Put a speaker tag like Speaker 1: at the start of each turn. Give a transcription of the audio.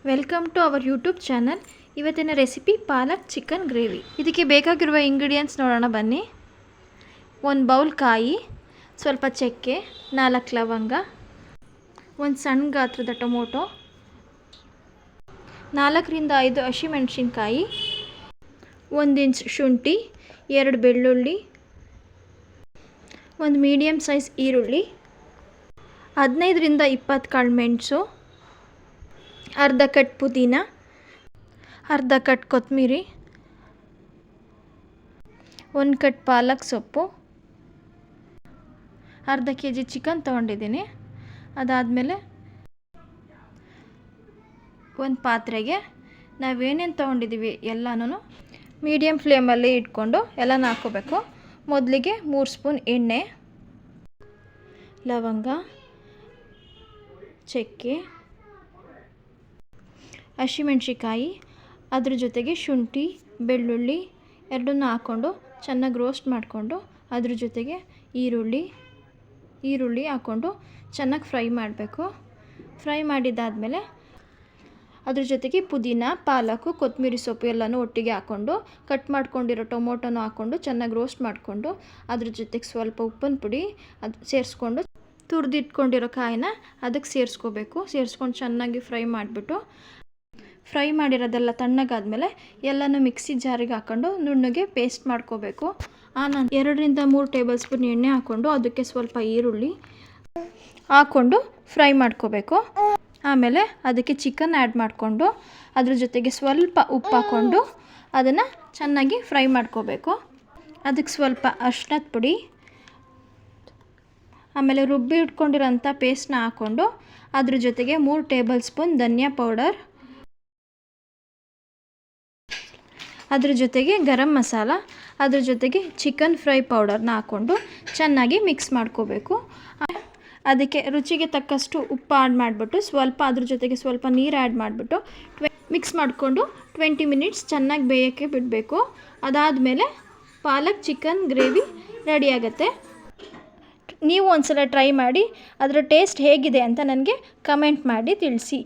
Speaker 1: Welcome to our YouTube channel. ಇವತ್ತಿನ recipe palak chicken gravy. ಇದಕ್ಕೆ ಬೇಕಾಗಿರುವ ಇಂಗ್ರೀಡಿಯೆಂಟ್ಸ್ ನೋಡೋಣ ಬನ್ನಿ. 1 ಬೌಲ್ ಕಾಯಿ, ಸ್ವಲ್ಪ ಚಕ್ಕೆ, 4 ಲವಂಗ, 1 ಸಣ್ಣ ಗಾತ್ರದ ಟೊಮೊಟೊ, 4 ರಿಂದ 5 ಹಸಿಮೆಣಸಿನಕಾಯಿ, 1 ಇಂಚ್ ಶುಂಠಿ, 2 ಬೆಳ್ಳುಳ್ಳಿ, 1 ಮೀಡಿಯಮ್ ಸೈಜ್ ಈರುಳ್ಳಿ, 15 ರಿಂದ 20 ಕಾಳು ಮೆಣಸು, ಅರ್ಧ ಕಟ್ ಪುದೀನ, ಅರ್ಧ ಕಟ್ ಕೊತ್ತಂಬರಿ, 1 ಕಟ್ ಪಾಲಕ್ ಸೊಪ್ಪು, ಅರ್ಧ kg ಚಿಕನ್ ತೊಗೊಂಡಿದ್ದೀನಿ. ಅದಾದಮೇಲೆ ಒಂದು ಪಾತ್ರೆಗೆ ನಾವೇನೇನು ತೊಗೊಂಡಿದ್ದೀವಿ ಎಲ್ಲನೂ ಮೀಡಿಯಮ್ ಫ್ಲೇಮಲ್ಲಿ ಇಟ್ಕೊಂಡು ಎಲ್ಲನೂ ಹಾಕ್ಕೋಬೇಕು. ಮೊದಲಿಗೆ 3 ಸ್ಪೂನ್ ಎಣ್ಣೆ, ಲವಂಗ, ಚಕ್ಕೆ, ಹಸಿಮೆಣಸಿಕಾಯಿ, ಅದ್ರ ಜೊತೆಗೆ ಶುಂಠಿ, ಬೆಳ್ಳುಳ್ಳಿ ಎರಡನ್ನೂ ಹಾಕ್ಕೊಂಡು ಚೆನ್ನಾಗಿ ರೋಸ್ಟ್ ಮಾಡಿಕೊಂಡು ಅದ್ರ ಜೊತೆಗೆ ಈರುಳ್ಳಿ ಹಾಕ್ಕೊಂಡು ಚೆನ್ನಾಗಿ ಫ್ರೈ ಮಾಡಬೇಕು. ಫ್ರೈ ಮಾಡಿದ್ದಾದಮೇಲೆ ಅದ್ರ ಜೊತೆಗೆ ಪುದೀನ, ಪಾಲಕು, ಕೊತ್ತಂಬರಿ ಸೊಪ್ಪು ಎಲ್ಲನೂ ಒಟ್ಟಿಗೆ ಹಾಕ್ಕೊಂಡು ಕಟ್ ಮಾಡ್ಕೊಂಡಿರೋ ಟೊಮೊಟೊನೂ ಹಾಕ್ಕೊಂಡು ಚೆನ್ನಾಗಿ ರೋಸ್ಟ್ ಮಾಡಿಕೊಂಡು ಅದ್ರ ಜೊತೆಗೆ ಸ್ವಲ್ಪ ಉಪ್ಪಿನ ಪುಡಿ ಅದು ಸೇರಿಸ್ಕೊಂಡು ತುರಿದಿಟ್ಕೊಂಡಿರೋ ಕಾಯಿನ ಅದಕ್ಕೆ ಸೇರಿಸ್ಕೊಂಡು ಚೆನ್ನಾಗಿ ಫ್ರೈ ಮಾಡಿಬಿಟ್ಟು ಫ್ರೈ ಮಾಡಿರೋದೆಲ್ಲ ತಣ್ಣಗಾದ್ಮೇಲೆ ಎಲ್ಲನೂ ಮಿಕ್ಸಿ ಜಾರಿಗೆ ಹಾಕ್ಕೊಂಡು ನುಣ್ಣಗೆ ಪೇಸ್ಟ್ ಮಾಡ್ಕೋಬೇಕು. ಆನಂತರ 2 ರಿಂದ 3 ಟೇಬಲ್ ಸ್ಪೂನ್ ಎಣ್ಣೆ ಹಾಕ್ಕೊಂಡು ಅದಕ್ಕೆ ಸ್ವಲ್ಪ ಈರುಳ್ಳಿ ಹಾಕ್ಕೊಂಡು ಫ್ರೈ ಮಾಡ್ಕೋಬೇಕು. ಆಮೇಲೆ ಅದಕ್ಕೆ ಚಿಕನ್ ಆ್ಯಡ್ ಮಾಡಿಕೊಂಡು ಅದ್ರ ಜೊತೆಗೆ ಸ್ವಲ್ಪ ಉಪ್ಪು ಹಾಕ್ಕೊಂಡು ಅದನ್ನು ಚೆನ್ನಾಗಿ ಫ್ರೈ ಮಾಡ್ಕೋಬೇಕು. ಅದಕ್ಕೆ ಸ್ವಲ್ಪ ಅರಿಶಿನದ ಪುಡಿ, ಆಮೇಲೆ ರುಬ್ಬಿ ಇಟ್ಕೊಂಡಿರೋಂಥ ಪೇಸ್ಟ್ನ ಹಾಕ್ಕೊಂಡು ಅದ್ರ ಜೊತೆಗೆ 3 ಟೇಬಲ್ ಸ್ಪೂನ್ ಧನಿಯಾ ಪೌಡರ್, ಅದ್ರ ಜೊತೆಗೆ ಗರಂ ಮಸಾಲ, ಅದ್ರ ಜೊತೆಗೆ ಚಿಕನ್ ಫ್ರೈ ಪೌಡರ್ನ ಹಾಕ್ಕೊಂಡು ಚೆನ್ನಾಗಿ ಮಿಕ್ಸ್ ಮಾಡ್ಕೋಬೇಕು. ಅದಕ್ಕೆ ರುಚಿಗೆ ತಕ್ಕಷ್ಟು ಉಪ್ಪು ಆ್ಯಡ್ ಮಾಡಿಬಿಟ್ಟು ಅದ್ರ ಜೊತೆಗೆ ಸ್ವಲ್ಪ ನೀರು ಆ್ಯಡ್ ಮಾಡಿಬಿಟ್ಟು ಮಿಕ್ಸ್ ಮಾಡಿಕೊಂಡು 20 ಮಿನಿಟ್ಸ್ ಚೆನ್ನಾಗಿ ಬೇಯೋಕ್ಕೆ ಬಿಡಬೇಕು. ಅದಾದಮೇಲೆ ಪಾಲಕ್ ಚಿಕನ್ ಗ್ರೇವಿ ರೆಡಿ ಆಗುತ್ತೆ. ನೀವು ಒಂದ್ಸಲ ಟ್ರೈ ಮಾಡಿ ಅದರ ಟೇಸ್ಟ್ ಹೇಗಿದೆ ಅಂತ ನನಗೆ ಕಮೆಂಟ್ ಮಾಡಿ ತಿಳಿಸಿ.